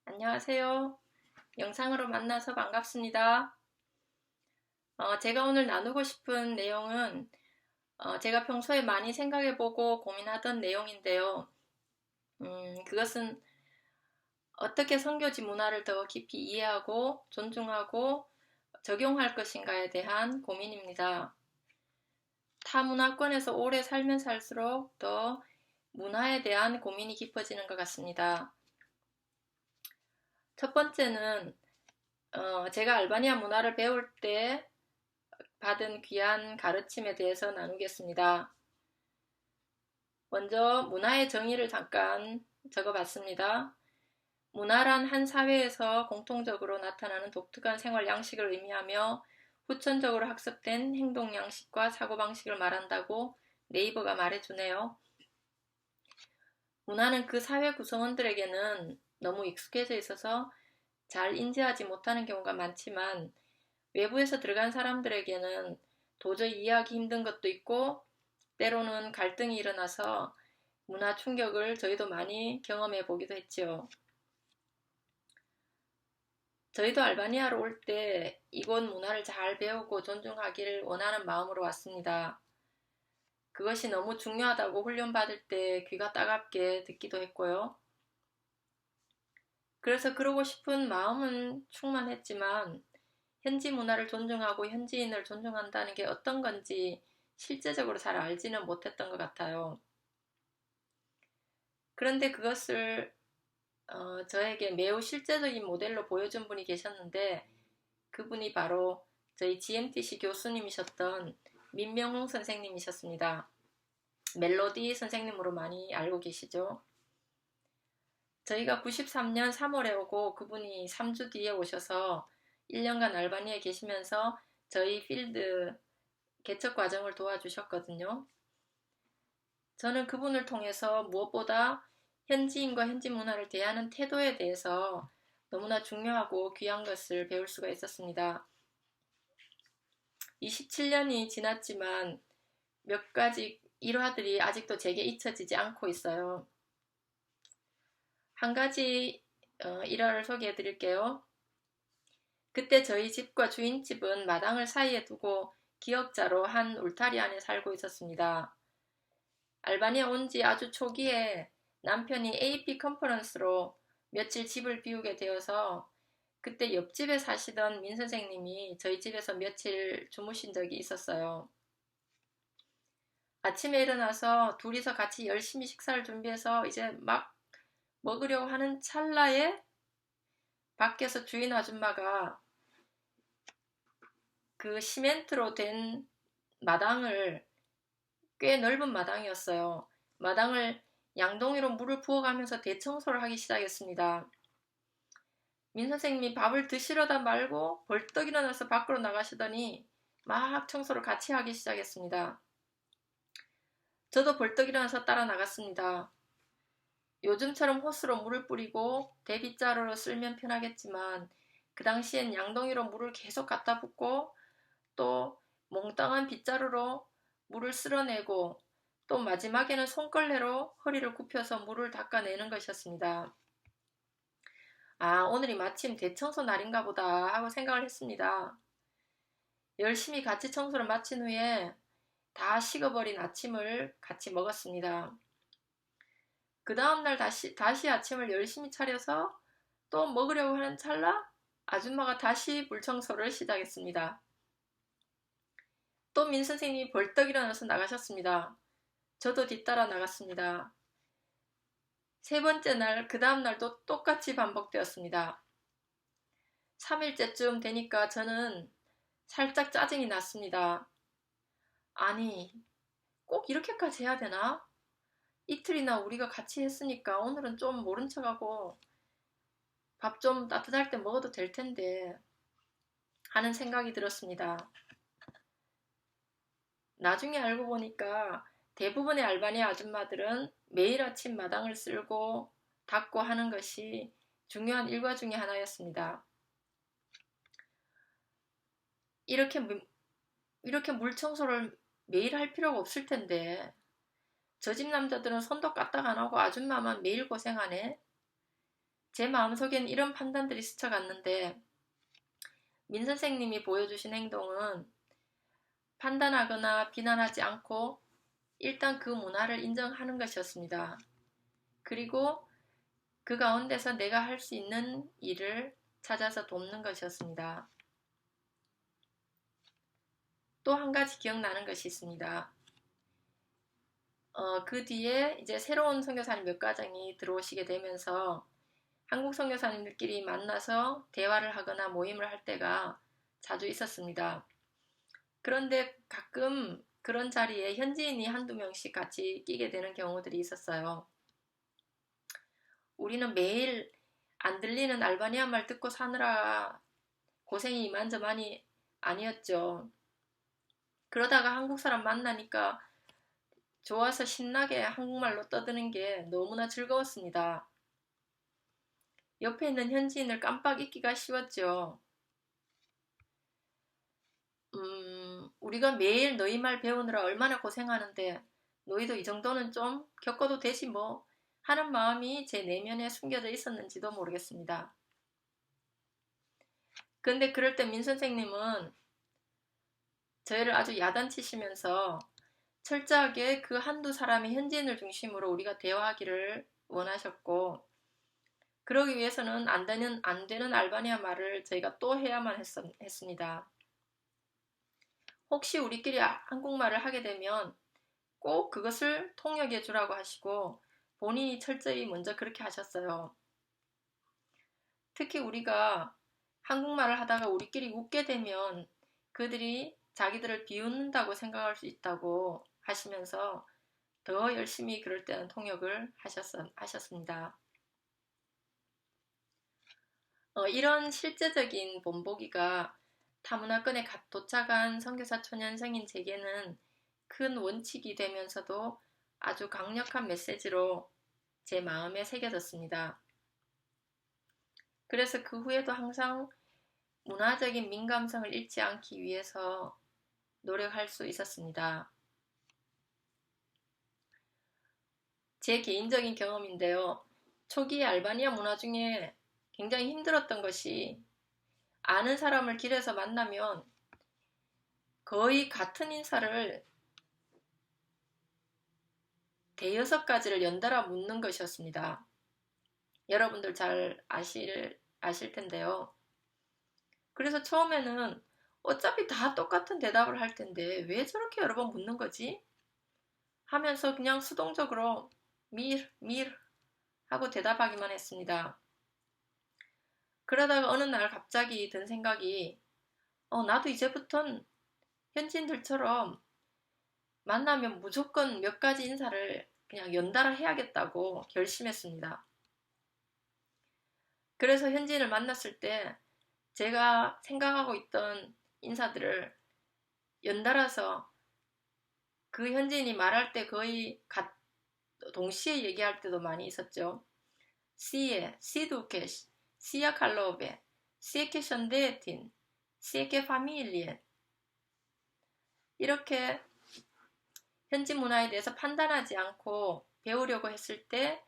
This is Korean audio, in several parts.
안녕하세요. 영상으로 만나서 반갑습니다. 제가 오늘 나누고 싶은 내용은 제가 평소에 많이 생각해보고 고민하던 내용인데요. 그것은 어떻게 선교지 문화를 더 깊이 이해하고 존중하고 적용할 것인가에 대한 고민입니다. 타 문화권에서 오래 살면 살수록 더 문화에 대한 고민이 깊어지는 것 같습니다. 첫 번째는 제가 알바니아 문화를 배울 때 받은 귀한 가르침에 대해서 나누겠습니다. 먼저 문화의 정의를 잠깐 적어봤습니다. 문화란 한 사회에서 공통적으로 나타나는 독특한 생활 양식을 의미하며 후천적으로 학습된 행동 양식과 사고방식을 말한다고 네이버가 말해주네요. 문화는 그 사회 구성원들에게는 너무 익숙해져 있어서 잘 인지하지 못하는 경우가 많지만 외부에서 들어간 사람들에게는 도저히 이해하기 힘든 것도 있고 때로는 갈등이 일어나서 문화 충격을 저희도 많이 경험해 보기도 했지요. 저희도 알바니아로 올 때 이곳 문화를 잘 배우고 존중하기를 원하는 마음으로 왔습니다. 그것이 너무 중요하다고 훈련받을 때 귀가 따갑게 듣기도 했고요. 그래서 그러고 싶은 마음은 충만했지만 현지 문화를 존중하고 현지인을 존중한다는 게 어떤 건지 실제적으로 잘 알지는 못했던 것 같아요. 그런데 그것을 저에게 매우 실제적인 모델로 보여준 분이 계셨는데 그분이 바로 저희 GMTC 교수님이셨던 민명웅 선생님이셨습니다. 멜로디 선생님으로 많이 알고 계시죠? 저희가 93년 3월에 오고 그분이 3주 뒤에 오셔서 1년간 알바니아에 계시면서 저희 필드 개척 과정을 도와주셨거든요. 저는 그분을 통해서 무엇보다 현지인과 현지 문화를 대하는 태도에 대해서 너무나 중요하고 귀한 것을 배울 수가 있었습니다. 27년이 지났지만 몇 가지 일화들이 아직도 제게 잊혀지지 않고 있어요. 한 가지 일화를 소개해 드릴게요. 그때 저희 집과 주인집은 마당을 사이에 두고 기역자로 한 울타리 안에 살고 있었습니다. 알바니아 온 지 아주 초기에 남편이 AP 컨퍼런스로 며칠 집을 비우게 되어서 그때 옆집에 사시던 민 선생님이 저희 집에서 며칠 주무신 적이 있었어요. 아침에 일어나서 둘이서 같이 열심히 식사를 준비해서 이제 막 먹으려고 하는 찰나에 밖에서 주인 아줌마가 그 시멘트로 된 마당을 꽤 넓은 마당이었어요. 마당을 양동이로 물을 부어가면서 대청소를 하기 시작했습니다. 민 선생님이 밥을 드시려다 말고 벌떡 일어나서 밖으로 나가시더니 막 청소를 같이 하기 시작했습니다. 저도 벌떡 일어나서 따라 나갔습니다. 요즘처럼 호스로 물을 뿌리고 대빗자루로 쓸면 편하겠지만 그 당시엔 양동이로 물을 계속 갖다 붓고 또 몽땅한 빗자루로 물을 쓸어내고 또 마지막에는 손걸레로 허리를 굽혀서 물을 닦아내는 것이었습니다. 아, 오늘이 마침 대청소 날인가 보다 하고 생각을 했습니다. 열심히 같이 청소를 마친 후에 다 식어버린 아침을 같이 먹었습니다. 그 다음날 다시 아침을 열심히 차려서 또 먹으려고 하는 찰나 아줌마가 다시 물청소를 시작했습니다. 또 민 선생님이 벌떡 일어나서 나가셨습니다. 저도 뒤따라 나갔습니다. 세 번째 날, 그 다음 날도 똑같이 반복되었습니다. 3일째쯤 되니까 저는 살짝 짜증이 났습니다. 아니, 꼭 이렇게까지 해야 되나? 이틀이나 우리가 같이 했으니까 오늘은 좀 모른 척하고 밥 좀 따뜻할 때 먹어도 될 텐데 하는 생각이 들었습니다. 나중에 알고 보니까 대부분의 알바니아 아줌마들은 매일 아침 마당을 쓸고 닦고 하는 것이 중요한 일과 중에 하나였습니다. 이렇게 물 청소를 매일 할 필요가 없을 텐데 저 집 남자들은 손도 까딱 안 하고 아줌마만 매일 고생하네. 제 마음속엔 이런 판단들이 스쳐갔는데 민 선생님이 보여주신 행동은 판단하거나 비난하지 않고 일단 그 문화를 인정하는 것이었습니다. 그리고 그 가운데서 내가 할 수 있는 일을 찾아서 돕는 것이었습니다. 또 한 가지 기억나는 것이 있습니다. 그 뒤에 이제 새로운 선교사님 몇 가정이 들어오시게 되면서 한국 선교사님들끼리 만나서 대화를 하거나 모임을 할 때가 자주 있었습니다. 그런데 가끔 그런 자리에 현지인이 한두 명씩 같이 끼게 되는 경우들이 있었어요. 우리는 매일 안 들리는 알바니아 말 듣고 사느라 고생이 이만저만이 아니었죠. 그러다가 한국 사람 만나니까 좋아서 신나게 한국말로 떠드는 게 너무나 즐거웠습니다. 옆에 있는 현지인을 깜빡 잊기가 쉬웠죠. 우리가 매일 너희 말 배우느라 얼마나 고생하는데 너희도 이 정도는 좀 겪어도 되지 뭐 하는 마음이 제 내면에 숨겨져 있었는지도 모르겠습니다. 근데 그럴 때 민 선생님은 저희를 아주 야단치시면서 철저하게 그 한두 사람의 현지인을 중심으로 우리가 대화하기를 원하셨고 그러기 위해서는 안 되는 알바니아 말을 저희가 또 해야만 했습니다. 혹시 우리끼리 한국말을 하게 되면 꼭 그것을 통역해 주라고 하시고 본인이 철저히 먼저 그렇게 하셨어요. 특히 우리가 한국말을 하다가 우리끼리 웃게 되면 그들이 자기들을 비웃는다고 생각할 수 있다고 하시면서 더 열심히 그럴 때는 통역을 하셨습니다. 이런 실제적인 본보기가 타문화권에 도착한 선교사 초년생인 제게는 큰 원칙이 되면서도 아주 강력한 메시지로 제 마음에 새겨졌습니다. 그래서 그 후에도 항상 문화적인 민감성을 잃지 않기 위해서 노력할 수 있었습니다. 제 개인적인 경험인데요. 초기 알바니아 문화 중에 굉장히 힘들었던 것이 아는 사람을 길에서 만나면 거의 같은 인사를 대여섯 가지를 연달아 묻는 것이었습니다. 여러분들 잘 아실 텐데요. 그래서 처음에는 어차피 다 똑같은 대답을 할 텐데 왜 저렇게 여러 번 묻는 거지? 하면서 그냥 수동적으로 밀 하고 대답하기만 했습니다. 그러다가 어느 날 갑자기 든 생각이 나도 이제부턴 현지인들처럼 만나면 무조건 몇 가지 인사를 그냥 연달아 해야겠다고 결심했습니다. 그래서 현지인을 만났을 때 제가 생각하고 있던 인사들을 연달아서 그 현지인이 말할 때 거의 동시에 얘기할 때도 많이 있었죠. Si duques, sia calove, si che sondetin, si che famiglie. 이렇게 현지 문화에 대해서 판단하지 않고 배우려고 했을 때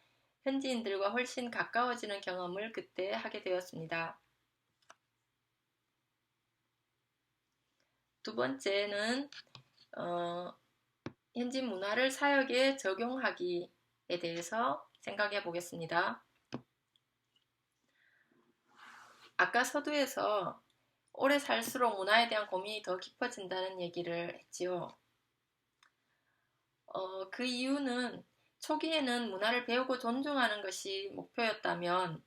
현지인들과 훨씬 가까워지는 경험을 그때 하게 되었습니다. 두 번째는 현지 문화를 사역에 적용하기에 대해서 생각해 보겠습니다. 아까 서두에서 오래 살수록 문화에 대한 고민이 더 깊어진다는 얘기를 했지요. 그 이유는 초기에는 문화를 배우고 존중하는 것이 목표였다면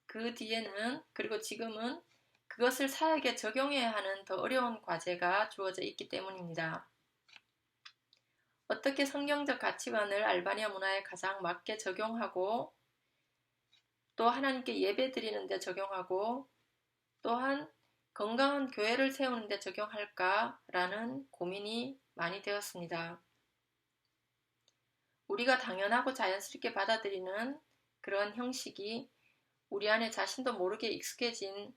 그 뒤에는 그리고 지금은 그것을 사역에 적용해야 하는 더 어려운 과제가 주어져 있기 때문입니다. 어떻게 성경적 가치관을 알바니아 문화에 가장 맞게 적용하고 또 하나님께 예배 드리는 데 적용하고 또한 건강한 교회를 세우는 데 적용할까라는 고민이 많이 되었습니다. 우리가 당연하고 자연스럽게 받아들이는 그런 형식이 우리 안에 자신도 모르게 익숙해진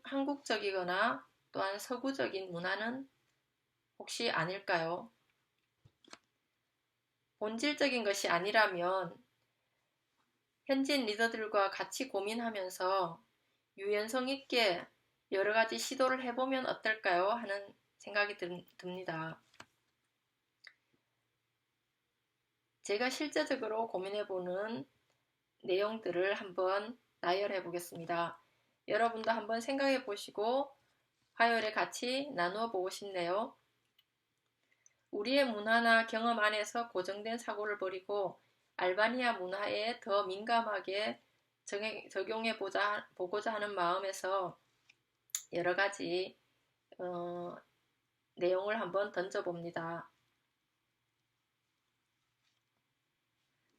한국적이거나 또한 서구적인 문화는 혹시 아닐까요? 본질적인 것이 아니라면 현지인 리더들과 같이 고민하면서 유연성 있게 여러 가지 시도를 해보면 어떨까요? 하는 생각이 듭니다. 제가 실제적으로 고민해보는 내용들을 한번 나열해 보겠습니다. 여러분도 한번 생각해 보시고 화요일에 같이 나누어 보고 싶네요. 우리의 문화나 경험 안에서 고정된 사고를 버리고 알바니아 문화에 더 민감하게 적용해 보고자 하는 마음에서 여러 가지 내용을 한번 던져봅니다.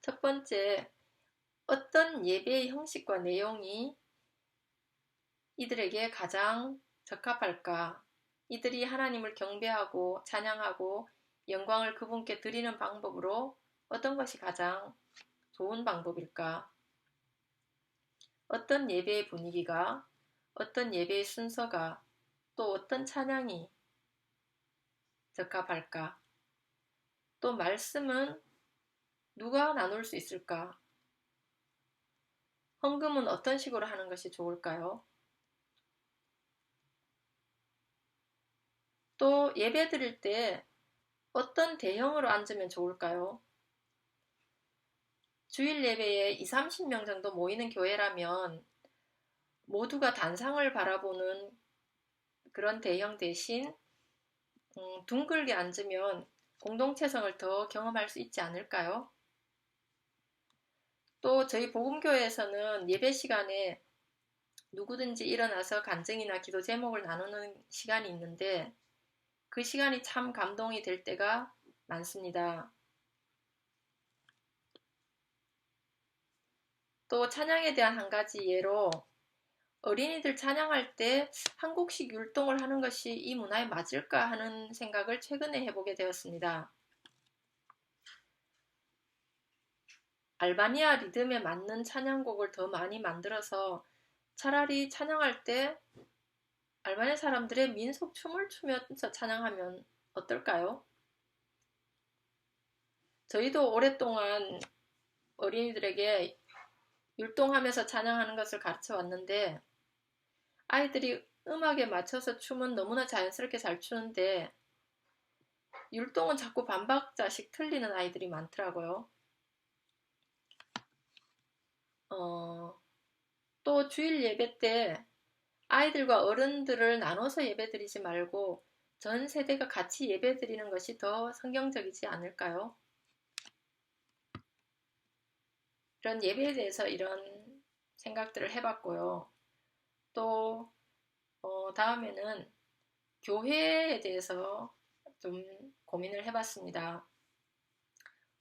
첫 번째, 어떤 예배의 형식과 내용이 이들에게 가장 적합할까? 이들이 하나님을 경배하고 찬양하고 영광을 그분께 드리는 방법으로 어떤 것이 가장 좋은 방법일까? 어떤 예배의 분위기가, 어떤 예배의 순서가, 또 어떤 찬양이 적합할까? 또 말씀은 누가 나눌 수 있을까? 헌금은 어떤 식으로 하는 것이 좋을까요? 또 예배 드릴 때 어떤 대형으로 앉으면 좋을까요? 주일 예배에 2, 30명 정도 모이는 교회라면 모두가 단상을 바라보는 그런 대형 대신 둥글게 앉으면 공동체성을 더 경험할 수 있지 않을까요? 또 저희 복음교회에서는 예배 시간에 누구든지 일어나서 간증이나 기도 제목을 나누는 시간이 있는데 그 시간이 참 감동이 될 때가 많습니다. 또 찬양에 대한 한 가지 예로 어린이들 찬양할 때 한국식 율동을 하는 것이 이 문화에 맞을까 하는 생각을 최근에 해보게 되었습니다. 알바니아 리듬에 맞는 찬양곡을 더 많이 만들어서 차라리 찬양할 때 알바니아 사람들의 민속 춤을 추면서 찬양하면 어떨까요? 저희도 오랫동안 어린이들에게 율동하면서 찬양하는 것을 가르쳐 왔는데 아이들이 음악에 맞춰서 춤은 너무나 자연스럽게 잘 추는데 율동은 자꾸 반박자씩 틀리는 아이들이 많더라고요. 또 주일 예배 때 아이들과 어른들을 나눠서 예배 드리지 말고 전 세대가 같이 예배 드리는 것이 더 성경적이지 않을까요? 이런 예배에 대해서 이런 생각들을 해봤고요. 또 다음에는 교회에 대해서 좀 고민을 해봤습니다.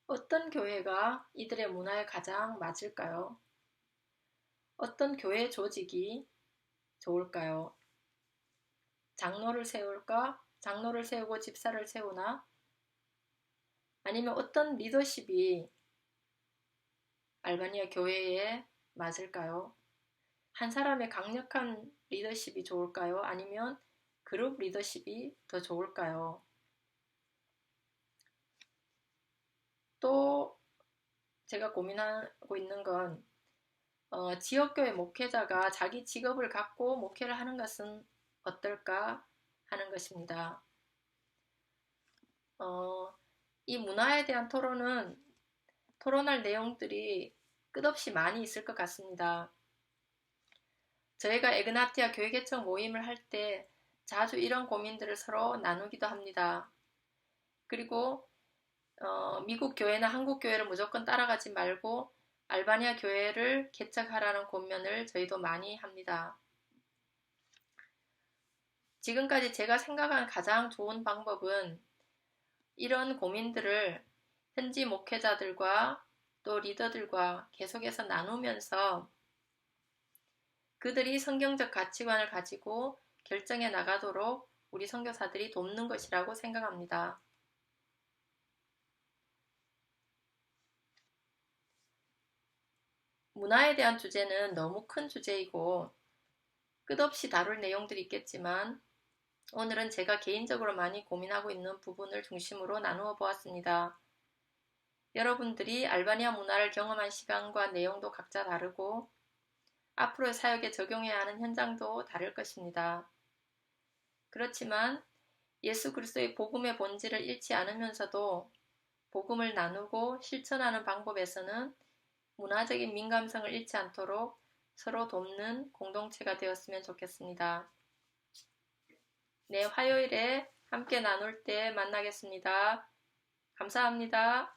어떤 교회가 이들의 문화에 가장 맞을까요? 어떤 교회 조직이 좋을까요? 장로를 세울까? 장로를 세우고 집사를 세우나? 아니면 어떤 리더십이 알바니아 교회에 맞을까요? 한 사람의 강력한 리더십이 좋을까요? 아니면 그룹 리더십이 더 좋을까요? 또 제가 고민하고 있는 건 지역교회 목회자가 자기 직업을 갖고 목회를 하는 것은 어떨까 하는 것입니다. 이 문화에 대한 토론할 내용들이 끝없이 많이 있을 것 같습니다. 저희가 에그나티아 교회개척 모임을 할 때 자주 이런 고민들을 서로 나누기도 합니다. 그리고 미국 교회나 한국 교회를 무조건 따라가지 말고 알바니아 교회를 개척하라는 권면을 저희도 많이 합니다. 지금까지 제가 생각한 가장 좋은 방법은 이런 고민들을 현지 목회자들과 또 리더들과 계속해서 나누면서 그들이 성경적 가치관을 가지고 결정해 나가도록 우리 선교사들이 돕는 것이라고 생각합니다. 문화에 대한 주제는 너무 큰 주제이고 끝없이 다룰 내용들이 있겠지만 오늘은 제가 개인적으로 많이 고민하고 있는 부분을 중심으로 나누어 보았습니다. 여러분들이 알바니아 문화를 경험한 시간과 내용도 각자 다르고 앞으로의 사역에 적용해야 하는 현장도 다를 것입니다. 그렇지만 예수 그리스도의 복음의 본질을 잃지 않으면서도 복음을 나누고 실천하는 방법에서는 문화적인 민감성을 잃지 않도록 서로 돕는 공동체가 되었으면 좋겠습니다. 네, 화요일에 함께 나눌 때 만나겠습니다. 감사합니다.